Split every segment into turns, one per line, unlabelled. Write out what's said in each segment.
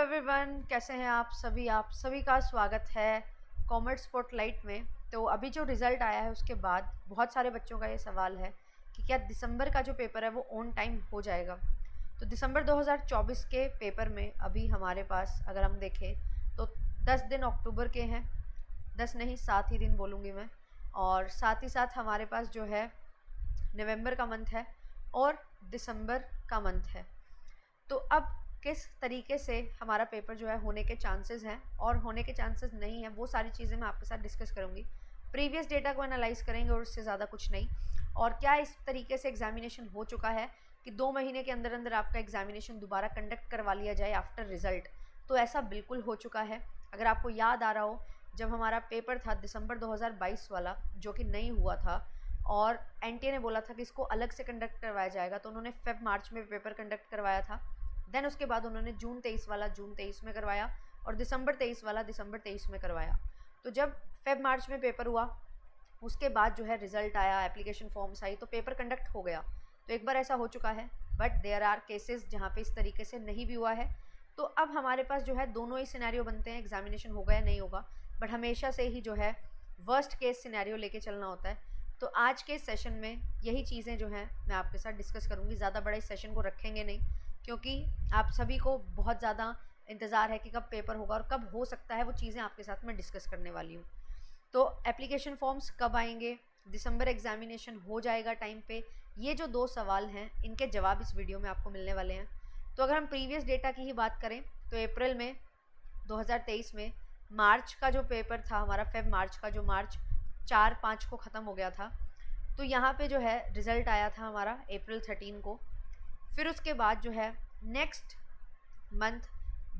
Everyone, कैसे हैं आप सभी का स्वागत है कॉमर्स स्पॉटलाइट में। तो अभी जो रिज़ल्ट आया है उसके बाद बहुत सारे बच्चों का ये सवाल है कि क्या दिसंबर का जो पेपर है वो ऑन टाइम हो जाएगा। तो दिसंबर 2024 के पेपर में अभी हमारे पास अगर हम देखें तो 10 दिन अक्टूबर के हैं, 10 नहीं 7 ही दिन बोलूँगी मैं, और साथ ही साथ हमारे पास जो है नवंबर का मंथ है और दिसंबर का मंथ है। तो अब किस तरीके से हमारा पेपर जो है होने के चांसेस हैं और होने के चांसेस नहीं हैं, वो सारी चीज़ें मैं आपके साथ डिस्कस करूँगी। प्रीवियस डेटा को एनालाइज करेंगे और उससे ज़्यादा कुछ नहीं। और क्या इस तरीके से एग्जामिनेशन हो चुका है कि 2 महीने के अंदर अंदर आपका एग्जामिनेशन दोबारा कंडक्ट करवा लिया जाए आफ्टर रिज़ल्ट। तो ऐसा बिल्कुल हो चुका है। अगर आपको याद आ रहा हो, जब हमारा पेपर था दिसंबर 2022 वाला, जो कि नहीं हुआ था और एनटीए ने बोला था कि इसको अलग से कंडक्ट करवाया जाएगा, तो उन्होंने फेब मार्च में पेपर कंडक्ट करवाया था। देन उसके बाद उन्होंने जून 23 वाला जून 23 में करवाया और दिसंबर 23 वाला दिसंबर 23 में करवाया। तो जब फेब मार्च में पेपर हुआ उसके बाद जो है रिज़ल्ट आया, एप्लीकेशन फॉर्म्स आई, तो पेपर कंडक्ट हो गया। तो एक बार ऐसा हो चुका है, बट देयर आर केसेस जहाँ पे इस तरीके से नहीं भी हुआ है। तो अब हमारे पास जो है दोनों ही सिनेरियो बनते हैं, एग्जामिनेशन होगा या नहीं होगा, बट हमेशा से ही जो है वर्स्ट केस सिनेरियो लेके चलना होता है। तो आज के सेशन में यही चीज़ें जो हैं मैं आपके साथ डिस्कस करूँगी। ज़्यादा बड़ा इस सेशन को रखेंगे नहीं, क्योंकि आप सभी को बहुत ज़्यादा इंतज़ार है कि कब पेपर होगा और कब हो सकता है, वो चीज़ें आपके साथ मैं डिस्कस करने वाली हूँ। तो एप्लीकेशन फॉर्म्स कब आएंगे, दिसंबर एग्जामिनेशन हो जाएगा टाइम पे, ये जो 2 सवाल हैं इनके जवाब इस वीडियो में आपको मिलने वाले हैं। तो अगर हम प्रीवियस डेटा की ही बात करें तो अप्रैल में 2023 में मार्च का जो पेपर था हमारा, फेब मार्च का, जो मार्च 4-5 को ख़त्म हो गया था, तो यहाँ पे जो है रिज़ल्ट आया था हमारा अप्रैल 13 को। फिर उसके बाद जो है नेक्स्ट मंथ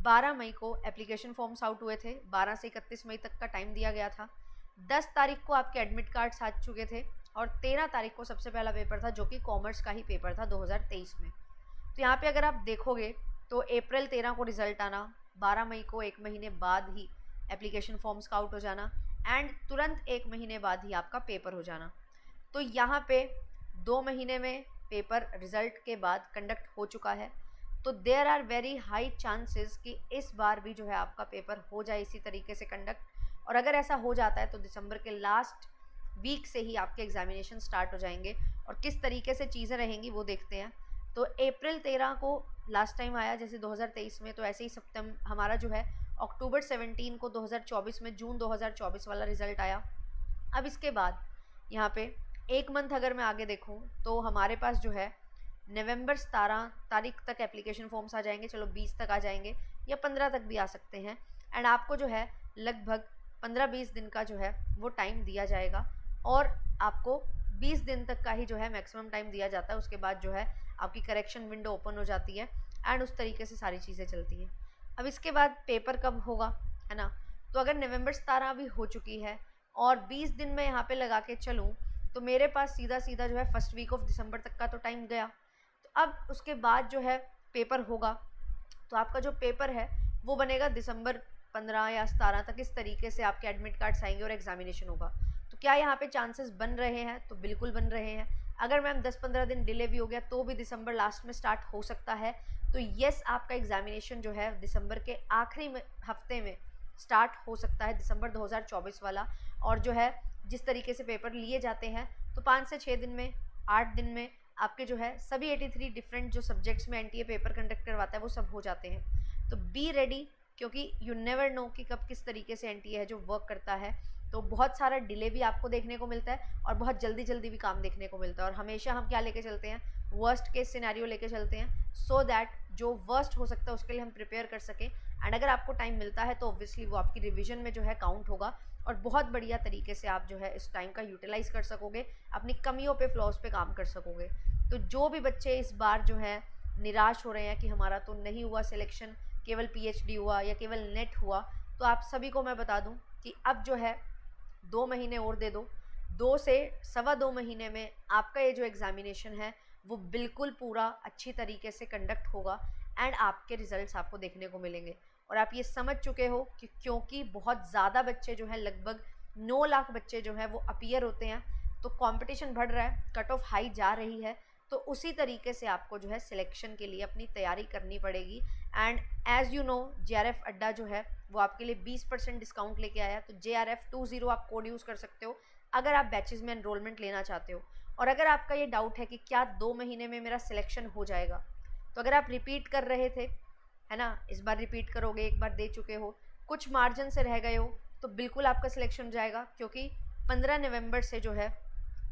12 मई को एप्लीकेशन फॉर्म्स आउट हुए थे। 12 से 31 मई तक का टाइम दिया गया था। 10 तारीख को आपके एडमिट कार्ड्स आ चुके थे और 13 तारीख को सबसे पहला पेपर था, जो कि कॉमर्स का ही पेपर था 2023 में। तो यहाँ पे अगर आप देखोगे तो अप्रैल 13 को रिज़ल्ट आना, 12 मई को 1 महीने बाद ही एप्लीकेशन फॉर्म्स का आउट हो जाना एंड तुरंत 1 महीने बाद ही आपका पेपर हो जाना। तो यहाँ पे 2 महीने में पेपर रिज़ल्ट के बाद कंडक्ट हो चुका है। तो there are very high chances कि इस बार भी जो है आपका पेपर हो जाए इसी तरीके से कंडक्ट। और अगर ऐसा हो जाता है तो दिसंबर के लास्ट वीक से ही आपके एग्जामिनेशन स्टार्ट हो जाएंगे। और किस तरीके से चीज़ें रहेंगी वो देखते हैं। तो अप्रैल 13 को लास्ट टाइम आया जैसे 2023 में, तो ऐसे ही सितंबर हमारा जो है अक्टूबर 17 को 2024 में, जून 2024 वाला रिज़ल्ट आया। अब इसके बाद यहाँ पे एक मंथ अगर मैं आगे देखूँ तो हमारे पास जो है नवंबर 17 तारीख तक एप्लीकेशन फॉर्म्स आ जाएंगे। चलो 20 तक आ जाएंगे या 15 तक भी आ सकते हैं। एंड आपको जो है लगभग 15-20 दिन का जो है वो टाइम दिया जाएगा और आपको 20 दिन तक का ही जो है मैक्सिमम टाइम दिया जाता है। उसके बाद जो है आपकी करेक्शन विंडो ओपन हो जाती है एंड उस तरीके से सारी चीज़ें चलती हैं। अब इसके बाद पेपर कब होगा, है ना। तो अगर नवंबर 17 भी हो चुकी है और 20 दिन में यहाँ पे लगा के चलूँ तो मेरे पास सीधा सीधा जो है फर्स्ट वीक ऑफ दिसंबर तक का तो टाइम गया। तो अब उसके बाद जो है पेपर होगा, तो आपका जो पेपर है वो बनेगा दिसंबर 15 या 17 तक। इस तरीके से आपके एडमिट कार्ड्स आएंगे और एग्जामिनेशन होगा। तो क्या यहाँ पे चांसेस बन रहे हैं? तो बिल्कुल बन रहे हैं। अगर मैम 10-15 दिन डिले भी हो गया तो भी दिसंबर लास्ट में स्टार्ट हो सकता है। तो येस, आपका एग्जामिनेशन जो है दिसंबर के आखिरी हफ्ते में स्टार्ट हो सकता है, दिसंबर 2024 वाला। और जो है जिस तरीके से पेपर लिए जाते हैं तो 5 से 6 दिन में, 8 दिन में आपके जो है सभी 83 डिफरेंट जो सब्जेक्ट्स में एनटीए पेपर कंडक्ट करवाता है वो सब हो जाते हैं। तो बी रेडी, क्योंकि यू नेवर नो कि कब किस तरीके से एनटीए है जो वर्क करता है। तो बहुत सारा डिले भी आपको देखने को मिलता है और बहुत जल्दी जल्दी भी काम देखने को मिलता है। और हमेशा हम क्या लेके चलते हैं, वर्स्ट केस सिनेरियो लेके चलते हैं, सो दैट जो वर्स्ट हो सकता है उसके लिए हम प्रिपेयर कर सकें। एंड अगर आपको टाइम मिलता है तो ऑब्वियसली वो आपकी रिवीजन में जो है काउंट होगा और बहुत बढ़िया तरीके से आप जो है इस टाइम का यूटिलाइज कर सकोगे, अपनी कमियों पे, फ्लॉज पे काम कर सकोगे। तो जो भी बच्चे इस बार जो है निराश हो रहे हैं कि हमारा तो नहीं हुआ सिलेक्शन, केवल पीएचडी हुआ या केवल नेट हुआ, तो आप सभी को मैं बता दूं कि अब जो है 2 महीने और दे दो। 2 से सवा 2 महीने में आपका ये जो एग्ज़ामिनेशन है वो बिल्कुल पूरा अच्छी तरीके से कंडक्ट होगा एंड आपके रिज़ल्ट्स आपको देखने को मिलेंगे। और आप ये समझ चुके हो कि क्योंकि बहुत ज़्यादा बच्चे जो हैं, लगभग 9 लाख बच्चे जो हैं वो अपीयर होते हैं, तो कंपटीशन बढ़ रहा है, कट ऑफ हाई जा रही है। तो उसी तरीके से आपको जो है सिलेक्शन के लिए अपनी तैयारी करनी पड़ेगी and as you know JRF अड्डा जो है वो आपके लिए 20% डिस्काउंट लेके आया है। तो JRF20 आप कोड यूज़ कर सकते हो अगर आप बैचेज़ में एनरोलमेंट लेना चाहते हो। और अगर आपका ये डाउट है कि क्या 2 महीने में मेरा सिलेक्शन हो जाएगा, तो अगर आप रिपीट कर रहे थे, है ना, इस बार रिपीट करोगे, एक बार दे चुके हो, कुछ मार्जिन से रह गए हो, तो बिल्कुल आपका सिलेक्शन हो जाएगा, क्योंकि 15 नवंबर से जो है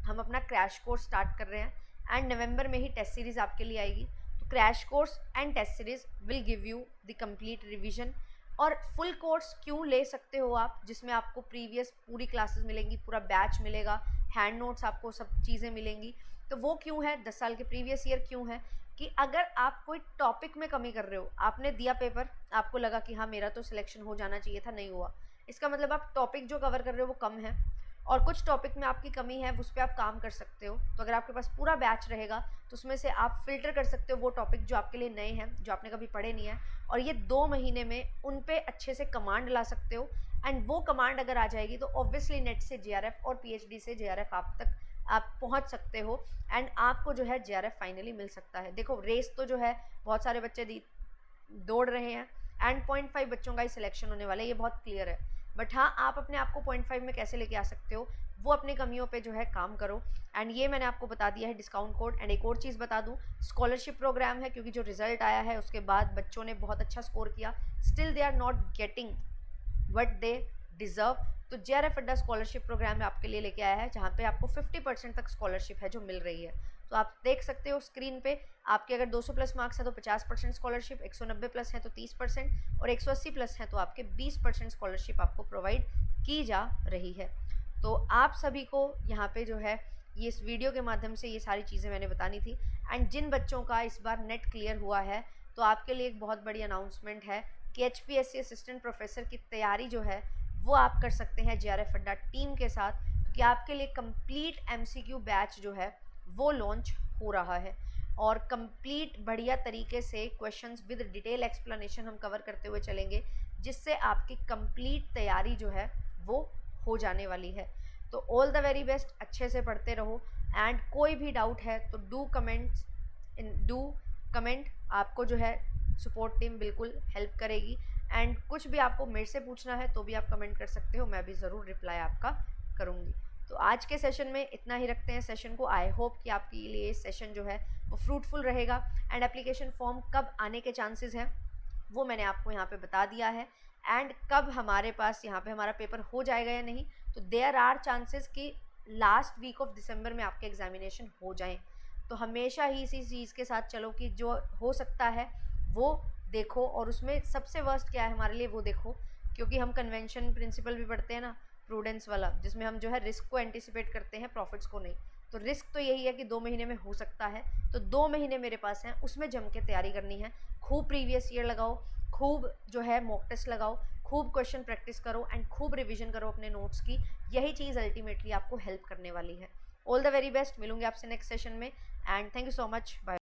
हम अपना क्रैश कोर्स स्टार्ट कर रहे हैं एंड नवंबर में ही टेस्ट सीरीज़ आपके लिए आएगी। तो crash course and test series will give you the complete revision. और फुल कोर्स क्यों ले सकते हो आप, जिसमें आपको प्रीवियस पूरी क्लासेस मिलेंगी, पूरा बैच मिलेगा, हैंड नोट्स आपको सब चीज़ें मिलेंगी। तो वो क्यों है, 10 साल के प्रीवियस ईयर क्यों है, कि अगर आप कोई टॉपिक में कमी कर रहे हो, आपने दिया पेपर, आपको लगा कि हाँ मेरा तो सिलेक्शन हो जाना चाहिए था, नहीं हुआ, इसका मतलब आप टॉपिक जो कवर कर रहे हो वो कम है और कुछ टॉपिक में आपकी कमी है, उस पर आप काम कर सकते हो। तो अगर आपके पास पूरा बैच रहेगा तो उसमें से आप फ़िल्टर कर सकते हो वो टॉपिक जो आपके लिए नए हैं, जो आपने कभी पढ़े नहीं है, और ये 2 महीने में उन पे अच्छे से कमांड ला सकते हो। एंड वो कमांड अगर आ जाएगी तो ऑब्वियसली नेट से JRF और PhD से JRF आप पहुंच सकते हो एंड आपको जो है JRF फाइनली मिल सकता है। देखो रेस तो जो है बहुत सारे बच्चे दौड़ रहे हैं एंड 0.5 बच्चों का ही सिलेक्शन होने वाला है, ये बहुत क्लियर है। बट हाँ, आप अपने आप को 0.5 में कैसे लेके आ सकते हो, वो अपनी कमियों पे जो है काम करो। एंड ये मैंने आपको बता दिया है डिस्काउंट कोड। एंड एक और चीज़ बता दूँ, स्कॉलरशिप प्रोग्राम है, क्योंकि जो रिजल्ट आया है उसके बाद बच्चों ने बहुत अच्छा स्कोर किया, still they are not getting what they deserve. तो JRF अड्डा स्कॉलरशिप प्रोग्राम में आपके लिए लेके आया है, जहाँ पे आपको 50% तक स्कॉलरशिप है जो मिल रही है। तो आप देख सकते हो स्क्रीन पे, आपके अगर 200 प्लस मार्क्स है तो 50% स्कॉलरशिप, 190 प्लस है तो 30% और 180 प्लस है तो आपके 20% स्कॉलरशिप आपको प्रोवाइड की जा रही है। तो आप सभी को यहाँ पे जो है ये इस वीडियो के माध्यम से ये सारी चीज़ें मैंने बतानी थी। एंड जिन बच्चों का इस बार नेट क्लियर हुआ है, तो आपके लिए एक बहुत बड़ी अनाउंसमेंट है कि HPSC असिस्टेंट प्रोफेसर की तैयारी जो है वो आप कर सकते हैं JRF अड्डा टीम के साथ, क्योंकि आपके लिए कंप्लीट MCQ बैच जो है वो लॉन्च हो रहा है और कंप्लीट बढ़िया तरीके से क्वेश्चंस विद डिटेल एक्सप्लेनेशन हम कवर करते हुए चलेंगे, जिससे आपकी कंप्लीट तैयारी जो है वो हो जाने वाली है। तो ऑल द वेरी बेस्ट, अच्छे से पढ़ते रहो एंड कोई भी डाउट है तो डू कमेंट, आपको जो है सपोर्ट टीम बिल्कुल हेल्प करेगी। एंड कुछ भी आपको मेरे से पूछना है तो भी आप कमेंट कर सकते हो, मैं भी ज़रूर रिप्लाई आपका करूँगी। तो आज के सेशन में इतना ही रखते हैं सेशन को। आई होप कि आपके लिए सेशन जो है वो फ्रूटफुल रहेगा। एंड एप्लीकेशन फॉर्म कब आने के चांसेस हैं वो मैंने आपको यहाँ पे बता दिया है। एंड कब हमारे पास यहाँ पे हमारा पेपर हो जाएगा या नहीं, तो देयर आर चांसेस कि लास्ट वीक ऑफ दिसंबर में आपके एग्जामिनेशन हो जाएं। तो हमेशा ही इसी चीज़ के साथ चलो कि जो हो सकता है वो देखो, और उसमें सबसे वर्स्ट क्या है हमारे लिए वो देखो, क्योंकि हम कन्वेंशन प्रिंसिपल भी पढ़ते हैं ना, प्रूडेंस वाला, जिसमें हम जो है रिस्क को एंटिसिपेट करते हैं, प्रॉफिट्स को नहीं। तो रिस्क तो यही है कि 2 महीने में हो सकता है, तो 2 महीने मेरे पास हैं, उसमें जम के तैयारी करनी है। खूब प्रीवियस ईयर लगाओ, खूब जो है मॉक टेस्ट लगाओ, खूब क्वेश्चन प्रैक्टिस करो एंड खूब रिवीजन करो अपने नोट्स की। यही चीज़ अल्टीमेटली आपको हेल्प करने वाली है। ऑल द वेरी बेस्ट, मिलूंगी आपसे नेक्स्ट सेशन में and thank you so much, bye.